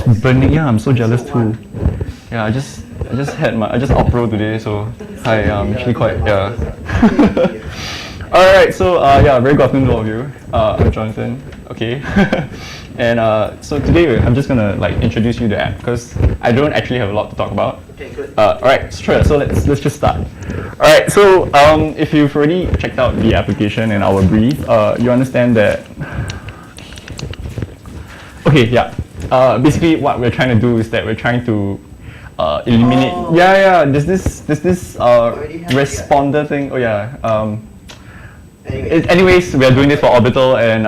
it's burning. Yeah, I'm so jealous too. Yeah, I just uprode today, so hi, I'm actually quite All right, so yeah, very good afternoon to all of you. I'm Jonathan. Okay, and so today I'm just gonna introduce you to the app because I don't actually have a lot to talk about. Okay, good. All right, sure. So let's just start. All right, so if you've already checked out the application and our brief, you understand that. Okay, yeah. Basically, what we're trying to do is that we're trying to eliminate. Oh. Yeah. There's this responder thing. Oh yeah. Anyways, we are doing this for Orbital, and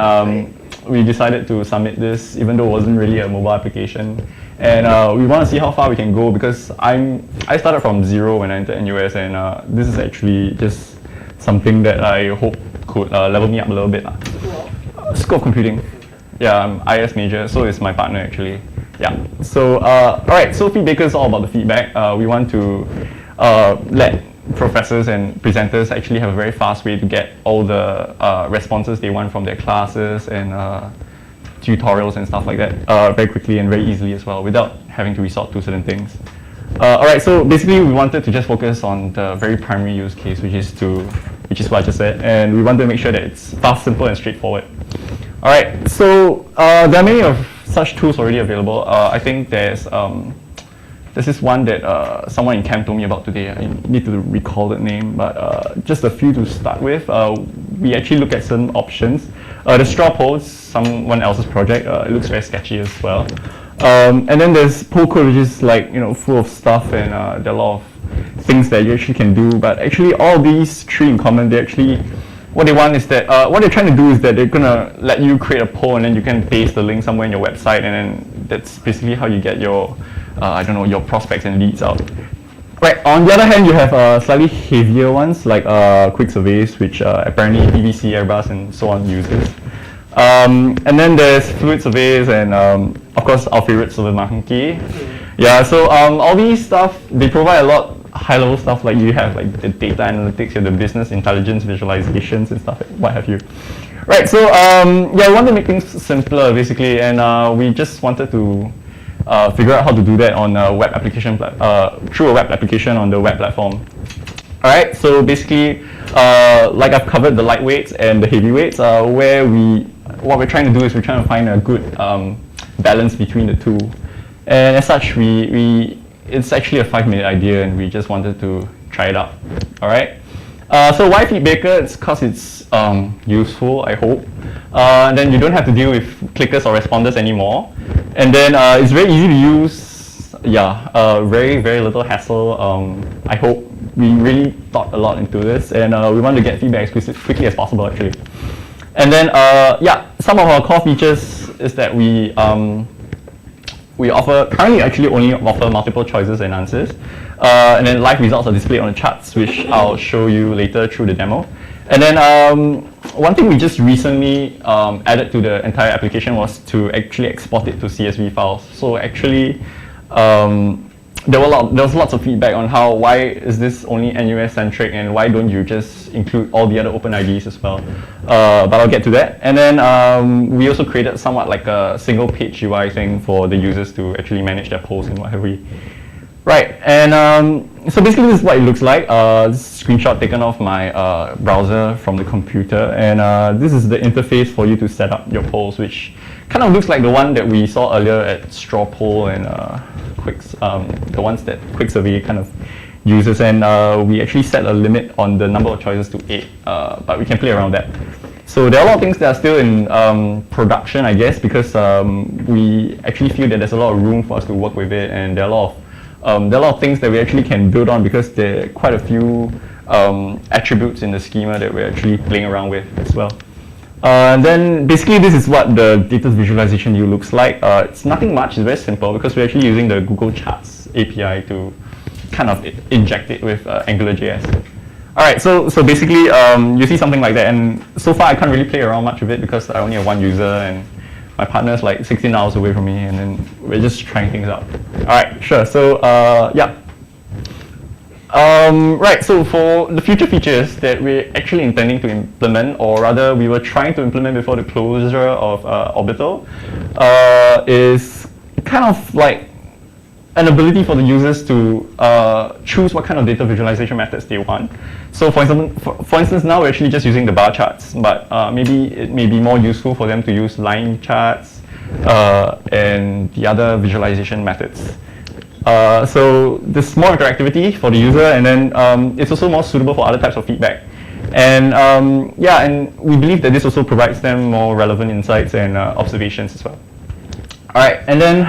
we decided to submit this, even though it wasn't really a mobile application. And we want to see how far we can go because I started from zero when I entered NUS, and this is actually just something that I hope could level me up a little bit. School of Computing. Yeah, I'm IS major, so is my partner actually. Yeah. So alright, so feedback is all about the feedback. We want to let professors and presenters actually have a very fast way to get all the responses they want from their classes and tutorials and stuff like that very quickly and very easily as well without having to resort to certain things. Alright, so basically we wanted to just focus on the very primary use case, which is what I just said, and we want to make sure that it's fast, simple, and straightforward. Alright, so there are many of such tools already available. I think there's this one that someone in camp told me about today. I need to recall the name, but just a few to start with. We actually look at certain options. The straw poll is someone else's project. It looks very sketchy as well. And then there's poll code, which is full of stuff, and there are a lot of things that you actually can do. But actually, all these three in common, what they want is that what they're trying to do is that they're gonna let you create a poll, and then you can paste the link somewhere in your website, and then that's basically how you get your your prospects and leads out. Right. On the other hand, you have slightly heavier ones like quick surveys, which apparently BBC, Airbus, and so on uses. And then there's fluid surveys, and of course our favorite SurveyMonkey. Yeah. So all these stuff, they provide a lot high-level stuff, like you have the data analytics, you have the business intelligence visualizations and stuff, what have you. Right. So yeah, we want to make things simpler basically, and we just wanted to figure out how to do that on a web application through a web application on the web platform. All right, so basically, like I've covered the lightweights and the heavyweights, what we're trying to do is we're trying to find a good balance between the two. And as such, it's actually a 5-minute idea, and we just wanted to try it out. All right. So why FeedBaker? It's because it's useful, I hope. Then you don't have to deal with clickers or responders anymore. And then it's very easy to use. Yeah, very, very little hassle. I hope we really thought a lot into this, and we want to get feedback as quickly as possible, actually. And then, yeah, some of our core features is that we currently actually only offer multiple choices and answers. And then live results are displayed on the charts, which I'll show you later through the demo. And then one thing we just recently added to the entire application was to actually export it to CSV files. So actually, there was lots of feedback on why is this only NUS centric, and why don't you just include all the other open IDs as well. But I'll get to that. And then we also created somewhat like a single page UI thing for the users to actually manage their polls and what have we. Right, and so basically this is what it looks like. This is a screenshot taken off my browser from the computer, and this is the interface for you to set up your polls, which kind of looks like the one that we saw earlier at straw poll and the ones that Quick Survey kind of uses, and we actually set a limit on the number of choices to 8, but we can play around that. So there are a lot of things that are still in production, I guess, because we actually feel that there's a lot of room for us to work with it, and there are a lot of things that we actually can build on because there are quite a few attributes in the schema that we're actually playing around with as well. And then basically this is what the data visualization view looks like. It's nothing much, it's very simple because we're actually using the Google Charts API to kind of inject it with AngularJS. Alright, so basically you see something like that, and so far I can't really play around much with it because I only have one user and my partner's like 16 hours away from me, and then we're just trying things out. Alright, sure, so yeah. Right, so for the future features that we're actually intending to implement, or rather we were trying to implement before the closure of Orbital, is kind of like an ability for the users to choose what kind of data visualization methods they want. So for instance, now we're actually just using the bar charts, but maybe it may be more useful for them to use line charts and the other visualization methods. So there's more interactivity for the user, and then it's also more suitable for other types of feedback. And yeah, and we believe that this also provides them more relevant insights and observations as well. All right, and then,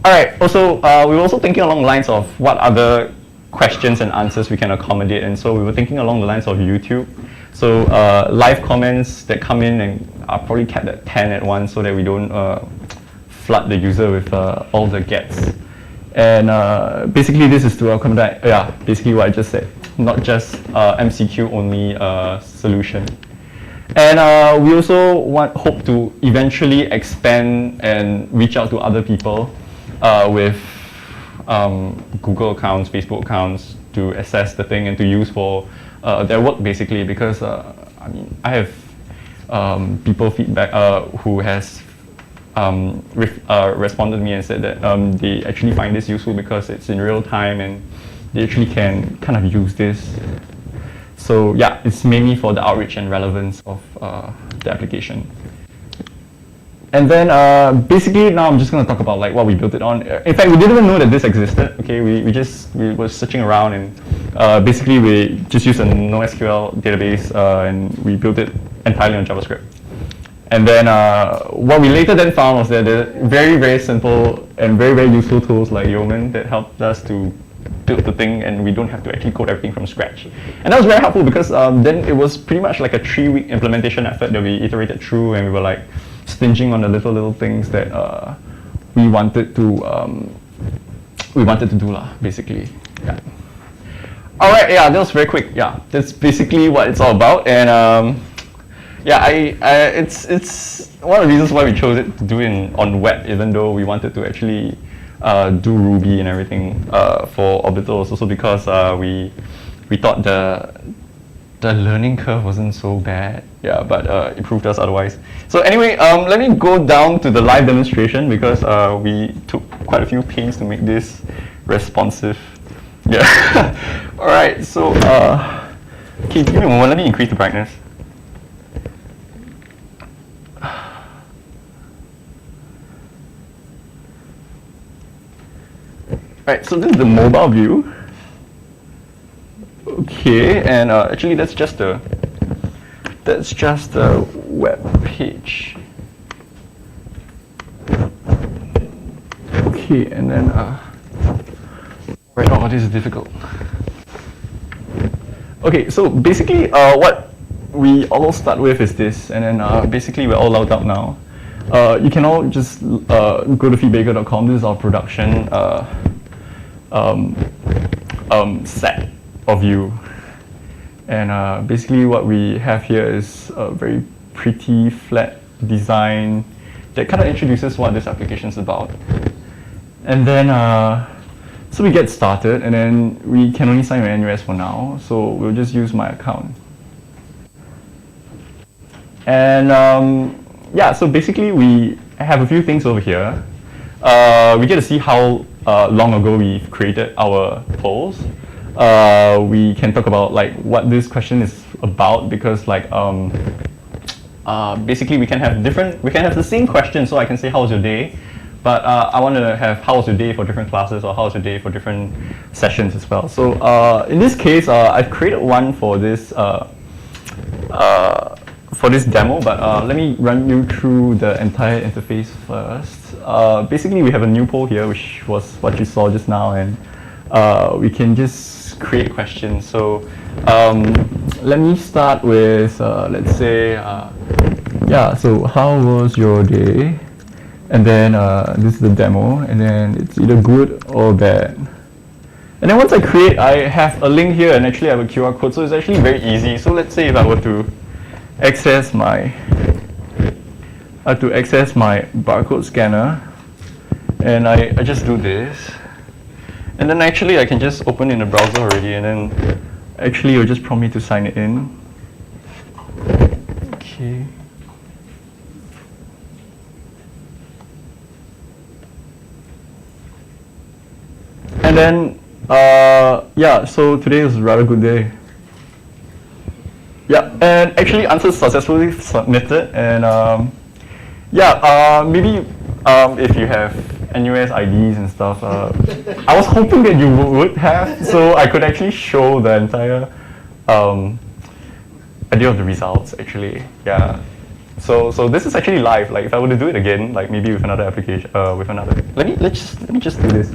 all right, also, we were also thinking along the lines of what other questions and answers we can accommodate, and so we were thinking along the lines of YouTube. So live comments that come in and are probably kept at 10 at once so that we don't flood the user with all the gets. And basically this is to accommodate, yeah, basically what I just said, not just MCQ only solution. And we also hope to eventually expand and reach out to other people with Google accounts, Facebook accounts to assess the thing and to use for their work basically, because I mean, I have people feedback who has responded to me and said that they actually find this useful because it's in real time and they actually can kind of use this. So yeah, it's mainly for the outreach and relevance of the application. And then basically now I'm just going to talk about like what we built it on. In fact, we didn't even know that this existed. Okay, we were searching around, and basically we just used a NoSQL database and we built it entirely on JavaScript. And then what we later then found was that there are very simple and very useful tools like Yeoman that helped us to build the thing, and we don't have to actually code everything from scratch. And that was very helpful because then it was pretty much like a 3-week implementation effort that we iterated through, and we were like stinging on the little things that we wanted to do lah, basically. Yeah. All right, yeah, that was very quick. Yeah, that's basically what it's all about. And yeah, it's one of the reasons why we chose it to do it on web, even though we wanted to actually do Ruby and everything for Orbitals, also because we thought the learning curve wasn't so bad. Yeah, but it proved us otherwise. So anyway, let me go down to the live demonstration because we took quite a few pains to make this responsive. Yeah. All right. So okay, give me a moment. Let me increase the brightness. Right, so this is the mobile view. Okay, and actually that's just a web page. Okay, and then right, oh, this is difficult. Okay, so basically what we all start with is this, and then basically we're all logged out now. You can all just go to feedbaker.com. This is our production set of view, and basically what we have here is a very pretty flat design that kind of introduces what this application is about. And then so we get started, and then we can only sign with NUS for now, so we'll just use my account. And yeah, so basically we have a few things over here. We get to see how long ago we've created our polls. We can talk about like what this question is about, because like basically we can have the same question. So I can say, how was your day? But I want to have how was your day for different classes, or how was your day for different sessions as well. So in this case, I've created one for this demo, but let me run you through the entire interface first. Basically, we have a new poll here, which was what you saw just now, and we can just create questions. So let me start with, let's say, yeah, so how was your day? And then this is the demo, and then it's either good or bad. And then once I create, I have a link here, and actually I have a QR code, so it's actually very easy. So let's say if I were to access my barcode scanner, and I just do this, and then actually I can just open in the browser already, and then actually it'll just prompt me to sign it in. Okay. then, yeah, so today is a rather good day. Yeah, and actually answers successfully submitted, and yeah, maybe if you have NUS IDs and stuff, I was hoping that you would have, so I could actually show the entire idea of the results actually. Yeah. So this is actually live. Like if I were to do it again, like maybe with another application, with another. Let me just do this.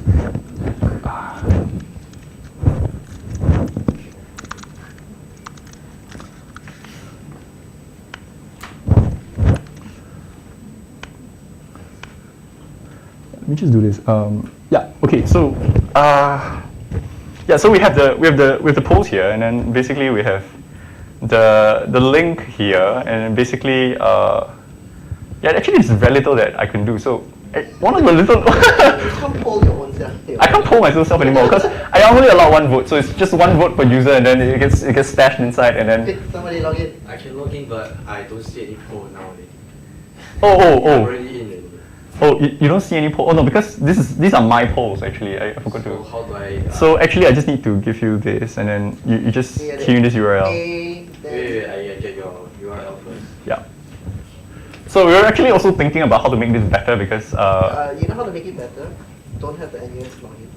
Let me just do this. Yeah. Okay. So yeah. So we have the polls here, and then basically we have the link here, and basically yeah. Actually, it's very little that I can do. So one of the little. You can't poll your own self. I can't poll myself anymore because I only allow one vote. So it's just one vote per user, and then it gets stashed inside, and then. Somebody log in. I can log in, but I don't see any poll nowadays. Oh. I'm already in already. Oh, you don't see any poll? Oh no, because these are my polls actually. I forgot So to. how do I? So actually, I just need to give you this, and then you just key in this URL. Wait, I get your URL first. Yeah. So we're actually also thinking about how to make this better because. You know how to make it better? Don't have the NUS login.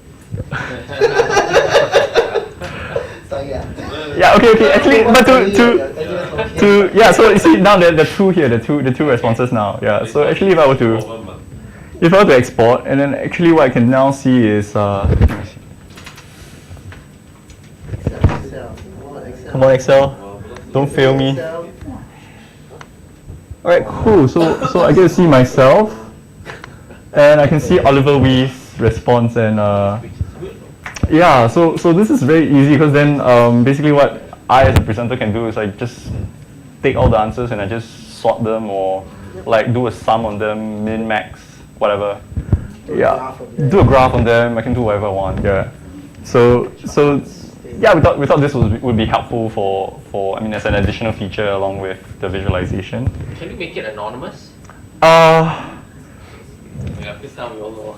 So yeah. Yeah. Okay. Actually, but to yeah. So you see now the two here, the two responses now. Yeah. So actually, if I were to export, and then actually what I can now see is let me see. Excel. Come on, Excel. Don't fail me. All right, cool. So I get to see myself, and I can see Oliver Wee's response, and yeah. So this is very easy because then basically what I as a presenter can do is I just take all the answers and I just sort them or like do a sum on them, min, max, whatever. Yeah. Do a graph on them. I can do whatever I want. Yeah. So yeah, we thought this would be helpful for I mean as an additional feature along with the visualization. Can you make it anonymous? Yeah, this time we all know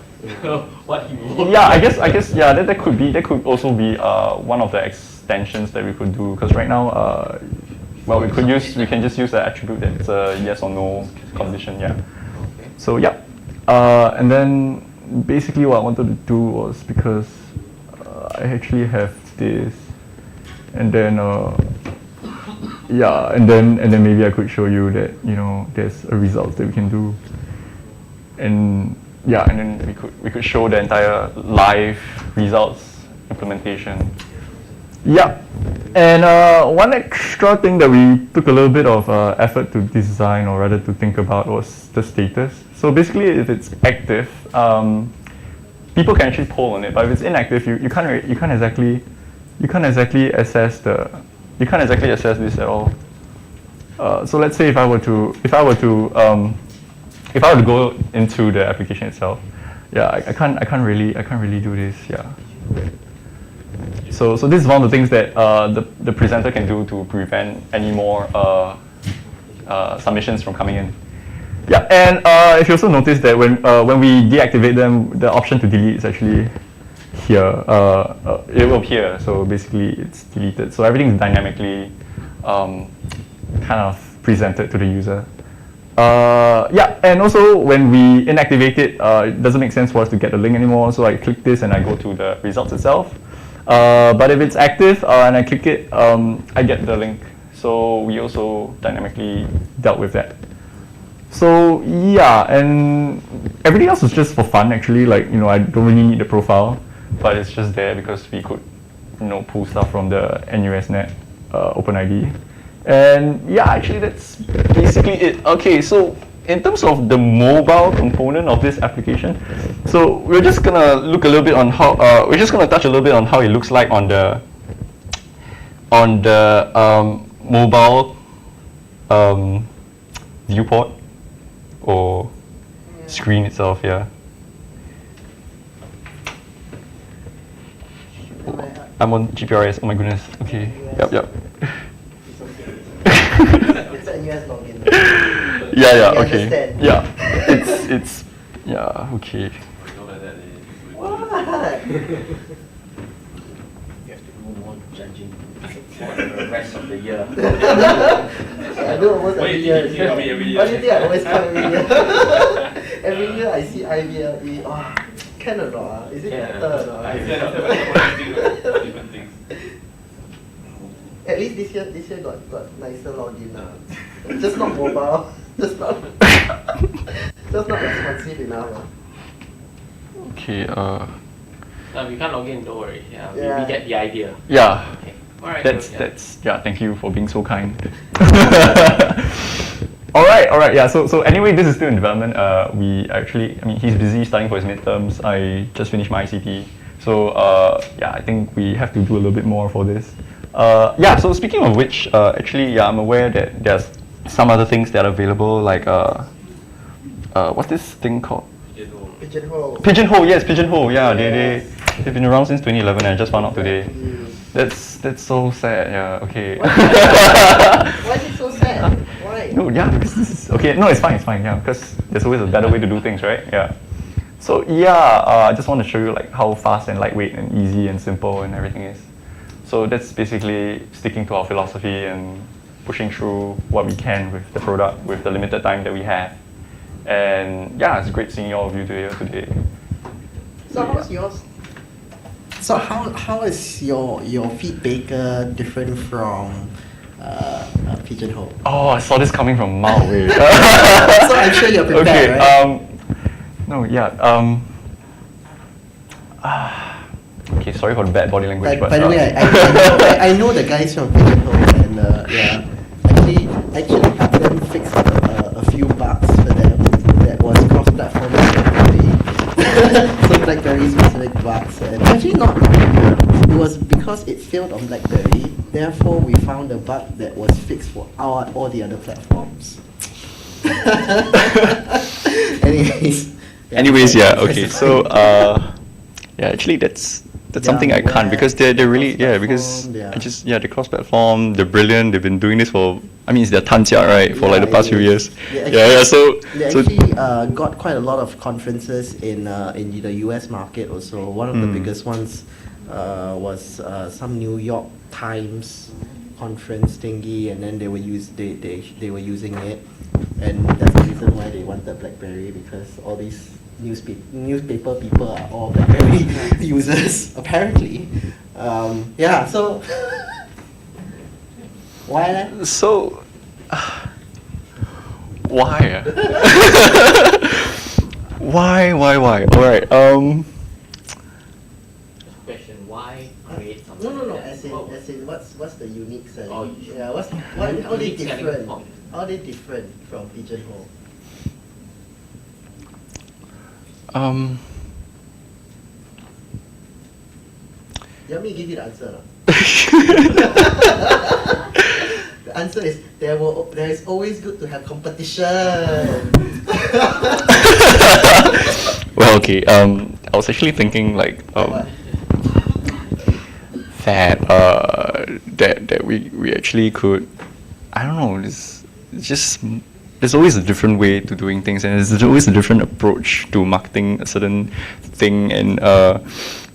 what he wrote. Yeah, I guess yeah, that could also be one of the extensions that we could do because right now well we can just use the attribute that's a yes or no condition. Yeah. Okay. So yeah, and then basically what I wanted to do was because I actually have this, and then yeah, and then maybe I could show you that there's a result that we can do, and yeah, and then we could show the entire live results implementation. Yeah, and one extra thing that we took a little bit of effort to design, or rather to think about, was the status. So basically, if it's active, people can actually poll on it, but if it's inactive, you can't exactly assess this at all. So let's say if I were to go into the application itself, yeah, I can't really do this. Yeah. So this is one of the things that the presenter can do to prevent any more submissions from coming in. Yeah, and if you also notice that when we deactivate them, the option to delete is actually here. It will appear. So basically, it's deleted. So everything is dynamically kind of presented to the user. Yeah, and also when we inactivate it, it doesn't make sense for us to get the link anymore. So I click this and I go to the results itself. But if it's active and I click it, I get the link. So we also dynamically dealt with that. So yeah, and everything else is just for fun actually. Like I don't really need the profile, but it's just there because we could pull stuff from the NUSNet OpenID. And yeah, actually that's basically it. Okay, so in terms of the mobile component of this application, so we're just gonna look a little bit on how we're just gonna touch a little bit on how it looks like on the mobile viewport or screen itself. Yeah. I'm on GPRS. Oh my goodness. Okay. Yep. It's a NUS login. Yeah. Okay. Yeah. It's. Yeah. Okay. What? You have to do more judging for the rest of the year. I do almost Why every you year. think you come every year? Why do you think I always come every year? Every year I see IVLE. Oh, can or not? Is it better or not? Different things. At least this year got nicer login. Just not mobile. Just not responsive enough. Okay. We can't log in, don't worry. Yeah, Yeah. we get the idea. Yeah. Okay. Alright. That's yeah. Thank you for being so kind. All right. Yeah. So anyway, this is still in development. He's busy studying for his midterms. I just finished my ICT. So yeah, I think we have to do a little bit more for this. Yeah. So speaking of which, I'm aware that there's some other things that are available, like what's this thing called? Pigeonhole. Pigeonhole. Yes, Pigeonhole. Yeah, they've been around since 2011. And I just found out today. That's so sad. Yeah. Okay. Why is it so sad? Why? No, yeah, because this is okay. No, it's fine. Yeah, because there's always a better way to do things, right? Yeah. So yeah, I just want to show you like how fast and lightweight and easy and simple and everything is. So that's basically sticking to our philosophy and pushing through what we can with the product with the limited time that we have. And yeah, it's great seeing all of you here today. So how's yours? So how is your feed baker different from Pigeonhole? Oh, I saw this coming from mile away. So I'm sure you're prepared, Okay. right? No. Yeah. Okay. Sorry for the bad body language. By the way, I know the guys from Pigeonhole, and yeah, actually helped them fix a few bugs for them that was cross-platform BlackBerry. So BlackBerry specific bugs, and actually not. It was because it failed on BlackBerry. Therefore, we found a bug that was fixed for all the other platforms. Anyways, yeah. Okay. So yeah, actually that's something I can't because they're really because the cross-platform, they're brilliant. They've been doing this for it's their tanjia, right, for like the past few years. So they actually got quite a lot of conferences in the US market also. One of the biggest ones was some New York Times conference thingy, and then they were using it, and that's the reason why they wanted BlackBerry, because all these newspaper people are all BlackBerry users apparently. Yeah, so why then? So why? Why? All right. Question: why create something? No. like that? As in, what's the unique selling? Oh, Yeah, how they unique selling different? point. How they different from Pigeonhole? You want me to give you the answer? No? The answer is there is always good to have competition. Well, okay. I was actually thinking like What? that we actually could. I don't know. It's just there's always a different way to doing things, and there's always a different approach to marketing a certain thing. And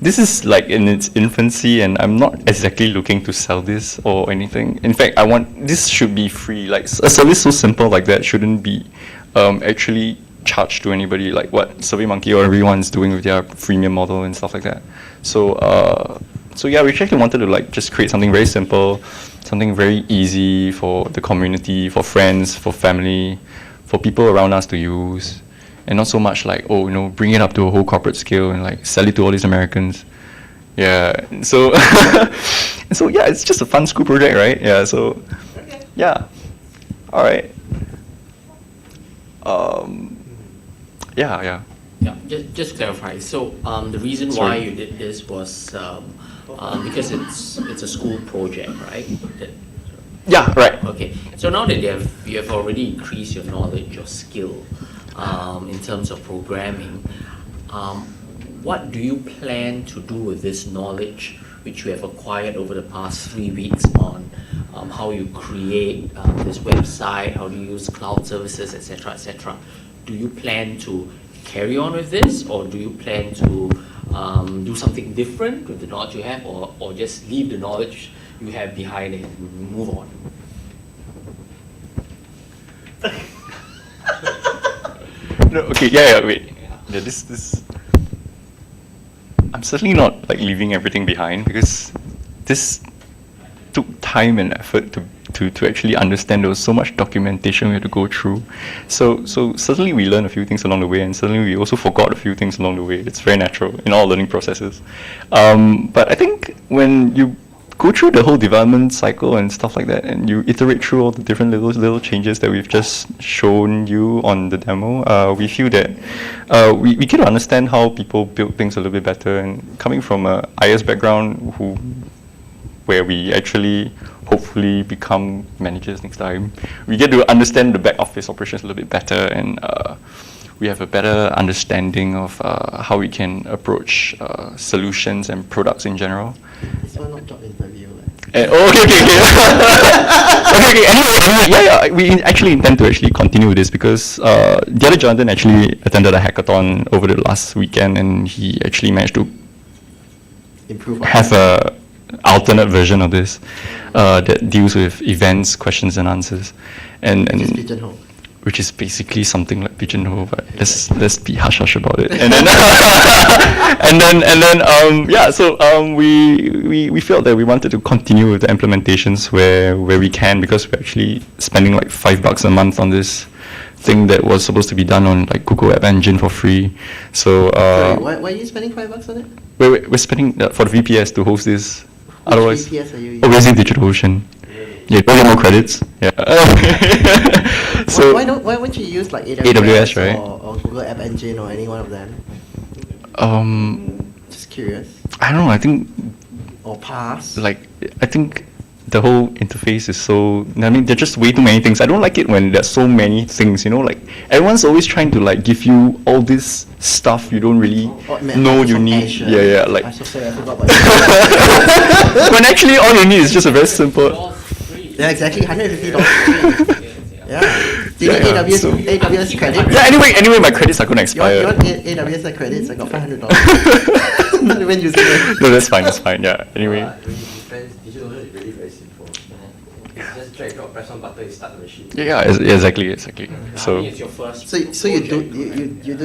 this is like in its infancy, and I'm not exactly looking to sell this or anything. In fact, this should be free. Like a service so simple like that shouldn't be actually charged to anybody, like what SurveyMonkey or everyone's doing with their freemium model and stuff like that. So yeah, we actually wanted to like just create something very simple, something very easy for the community, for friends, for family, for people around us to use, and not so much like bring it up to a whole corporate scale and like sell it to all these Americans. Yeah. So so yeah, it's just a fun school project, right? Yeah. So yeah. All right. Yeah. Yeah, just clarify. So the reason why you did this was because it's a school project, right? Yeah, right. Okay. So now that you have already increased your knowledge, your skill in terms of programming, what do you plan to do with this knowledge which you have acquired over the past 3 weeks on how you create this website, how to use cloud services, etc., etc.? Do you plan to carry on with this, or do you plan to do something different with the knowledge you have, or just leave the knowledge you have behind and move on? No, okay, yeah, wait. Yeah, this. I'm certainly not like leaving everything behind, because this took time and effort to actually understand. There was so much documentation we had to go through. So certainly we learned a few things along the way, and certainly we also forgot a few things along the way. It's very natural in all learning processes. But I think when you go through the whole development cycle and stuff like that, and you iterate through all the different little changes that we've just shown you on the demo, we feel that we get to understand how people build things a little bit better. And coming from a IS background, where we actually hopefully become managers next time, we get to understand the back office operations a little bit better, and we have a better understanding of how we can approach solutions and products in general. This one not job interview. Okay. Anyway, we actually intend to actually continue with this, because the other Jonathan actually attended a hackathon over the last weekend, and he actually managed to have a alternate version of this that deals with events, questions and answers, and Which is Pigeonhole. which is basically something like Pigeonhole, but let's be hush hush about it. And then we felt that we wanted to continue with the implementations where we can, because we're actually spending like $5 a month on this thing that was supposed to be done on like Google App Engine for free. So Sorry, why are you spending $5 on it? we're spending for the VPS to host this. Which Otherwise, VPS are you we're using DigitalOcean. Yeah, we'll get more credits. Yeah. So why won't you use like AWS, right? or Google App Engine or any one of them? Just curious. I don't know. I think Or Pass. I think the whole interface is so. I mean, there's just way too many things. I don't like it when there's so many things. Like everyone's always trying to like give you all this stuff you don't really know you need. Azure. Yeah. Like I'm so sorry, I forgot about it. when actually all you need is just a very simple. All free. Yeah, exactly. $150. Yeah. Do you need Yeah, AWS so- AWS credits? Yeah. Anyway, my credits are gonna You want expire. AWS credits? I got $500. Not even using it. No, that's fine. That's fine. Yeah. Anyway. When it depends, DigitalOcean is really very simple. It's just drag drop, press one button, you start the machine. Yeah. Exactly. I So. mean, it's your first. So you do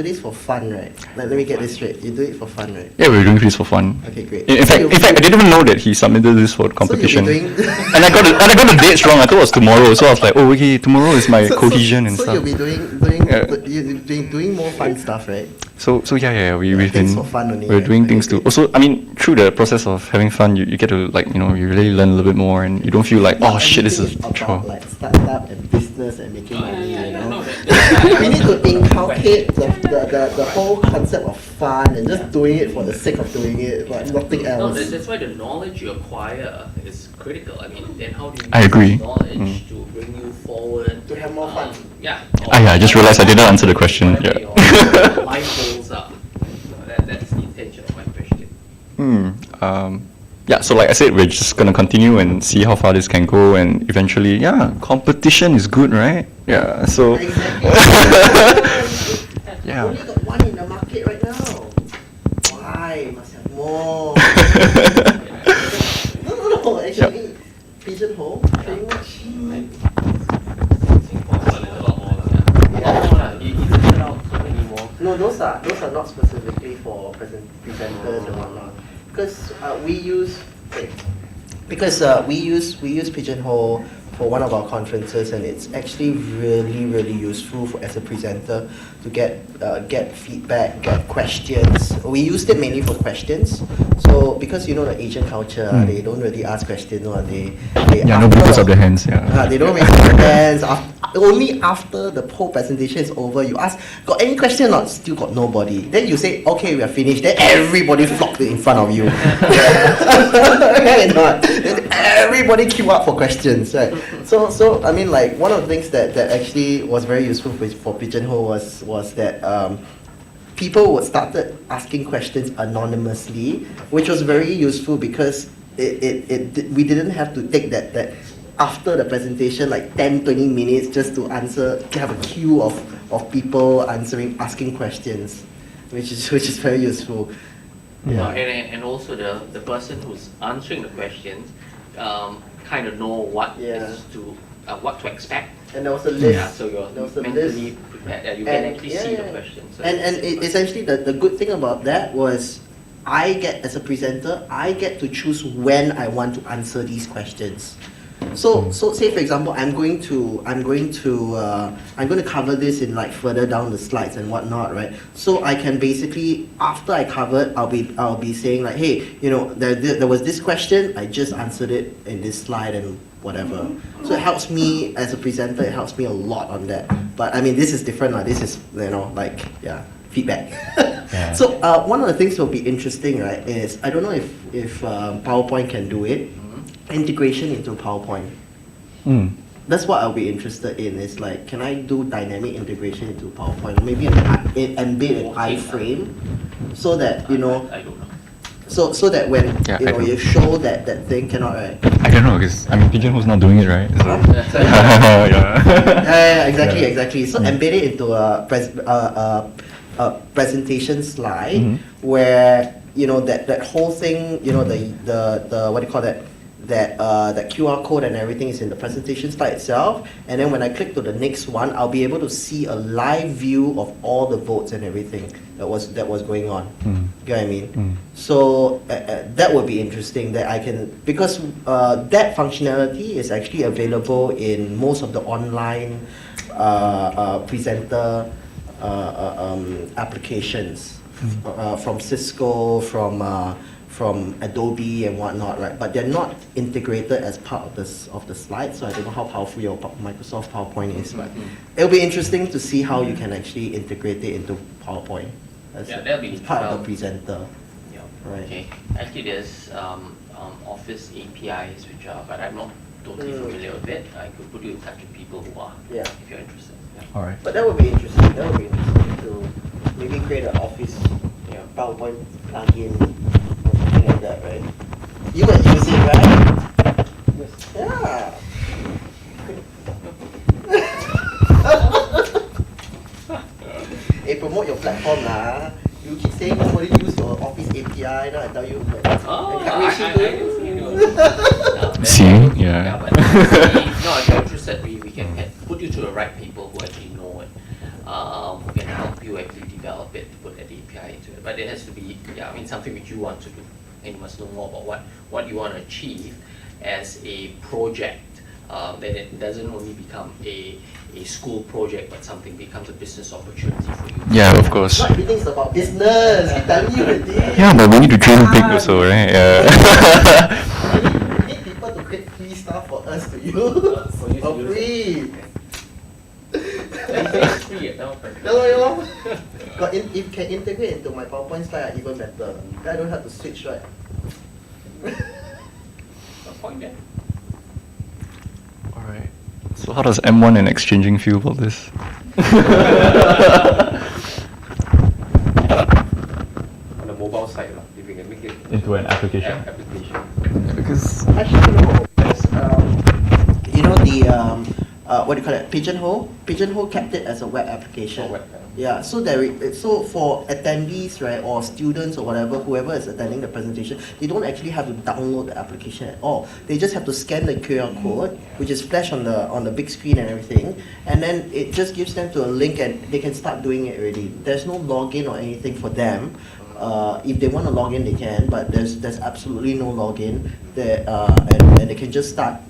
this for fun, right? Let me get this straight. You do it for fun, right? Yeah, we're doing this for fun. Okay, great. In fact, I didn't even know that he submitted this for the competition. doing- and I got the dates wrong. I thought it was tomorrow, so I was like, oh, okay, tomorrow is my cohesion and so stuff. you'll be doing more fun stuff, right? So yeah, we've things been for fun only, we're right? doing I things to agree. also. I mean, through the process of having fun, you get to like you really learn a little bit more, and you don't feel like oh shit, this is Everything chore. about like startup and business and making Oh, money, yeah, you yeah, know. no, that- We need to inculcate the whole concept of fun and just doing it for the sake of doing it, but nothing No, else. that's why the knowledge you acquire is critical. I mean, then how do you I use agree. this knowledge Mm. to bring you forward? To have more fun. Yeah. I just realized I didn't answer the question, Whatever yeah. your life goals are. That's the intention of my question. Yeah, so like I said, we're just gonna continue and see how far this can go, and eventually, yeah, competition is good, right? Yeah, so Exactly. Yeah. Only got one in the market right now. Why? Must have more. No, actually, Pigeonhole, pretty much. No, those are not specifically for presenters and whatnot. Because we use we use Pigeonhole for one of our conferences, and it's actually really useful as a presenter to get feedback, get questions. We used it mainly for questions. So because the Asian culture, they don't really ask questions, or they yeah, nobody puts up their hands. Yeah. they don't raise their hands. Only after the whole presentation is over, you ask, got any question or not? Still got nobody. Then you say, okay, we are finished. Then everybody flocked in front of you. Right or not? Then everybody queue up for questions, right? So I mean, like, one of the things that actually was very useful for Pigeonhole was that people started asking questions anonymously, which was very useful because we didn't have to take that after the presentation, like 10-20 minutes just to have a queue of people asking questions, which is very useful. Yeah. And also the person who's answering the questions kind of know what to expect. And there was a list. Yeah, so you're There was a mentally list. prepared. Yeah, you can actually see the questions. So Essentially, the good thing about that was as a presenter, I get to choose when I want to answer these questions. So say for example, I'm going to cover this in like further down the slides and whatnot, right? So I can basically, after I cover it, I'll be saying like, hey, there was this question, I just answered it in this slide and whatever. So it helps me as a presenter. It helps me a lot on that. But I mean, this is different. This is feedback. Yeah. So one of the things that will be interesting, right, is I don't know if PowerPoint can do it. Integration into PowerPoint. That's what I'll be interested in. Is like, can I do dynamic integration into PowerPoint? Maybe embed an iframe, so that I don't know. so that when you show that thing cannot, right? I don't know, because Pigeonhole's not doing it, right? So. Exactly. So embed it into a presentation slide where that whole thing, the what do you call that? That QR code and everything is in the presentation slide itself, and then when I click to the next one, I'll be able to see a live view of all the votes and everything that was going on. You know what I mean? So that would be interesting. That I can, because that functionality is actually available in most of the online presenter applications from Cisco, from Adobe and whatnot, right? But they're not integrated as part of the slide, so I don't know how powerful your Microsoft PowerPoint is, but it'll be interesting to see how you can actually integrate it into PowerPoint as that'll be part of the presenter. Yeah. Right. Okay. Actually, there's Office APIs but I'm not totally familiar with it. I could put you in touch with people who are. Yeah. If you're interested. Yeah. All right. But that would be interesting. That would be interesting to maybe create an Office PowerPoint plugin or something like that, right? You would use it, right? Yes. Yeah. Hey, promote your platform lah. You keep saying nobody use your Office API. Now I tell you. But if you're interested, we can put you to the right people who actually know it, who can help you actually develop it, to put that API into it. But it has to be, something which you want to do, and you must know more about what you want to achieve as a project. Then it doesn't only become a school project, but something becomes a business opportunity for you. Yeah, of course. Not everything is about business. I'm telling you already. Yeah, but we need to dream big also, right? Yeah. We need people to create free stuff for us to use. For free. It's free, no? Hello. If you can integrate into my PowerPoint slide, even better. Then I don't have to switch, right? No point there. All right. So how does M1 and exchanging feel about this? On the mobile side, if we can make it Into an application. application. Because Actually, no. Because, what do you call it? Pigeonhole. Pigeonhole kept it as a web application. Oh, web app. Yeah. So so for attendees, right, or students or whatever, whoever is attending the presentation, they don't actually have to download the application at all. They just have to scan the QR code, which is flashed on the big screen and everything, and then it just gives them to a link and they can start doing it already. There's no login or anything for them. If they want to log in, they can, but there's absolutely no login. And they can just start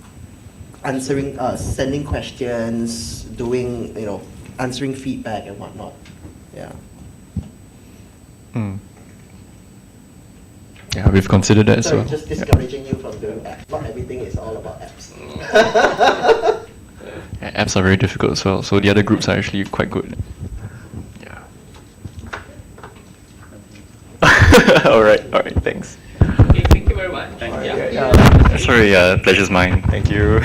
answering, sending questions, doing, answering feedback and whatnot. Yeah. yeah, we've considered that as Sorry, well. just discouraging you from doing apps. Not everything is all about apps. Yeah, apps are very difficult as well, so the other groups are actually quite good. Yeah. all right, thanks. Okay, thank you very much. Sorry, pleasure's mine. Thank you.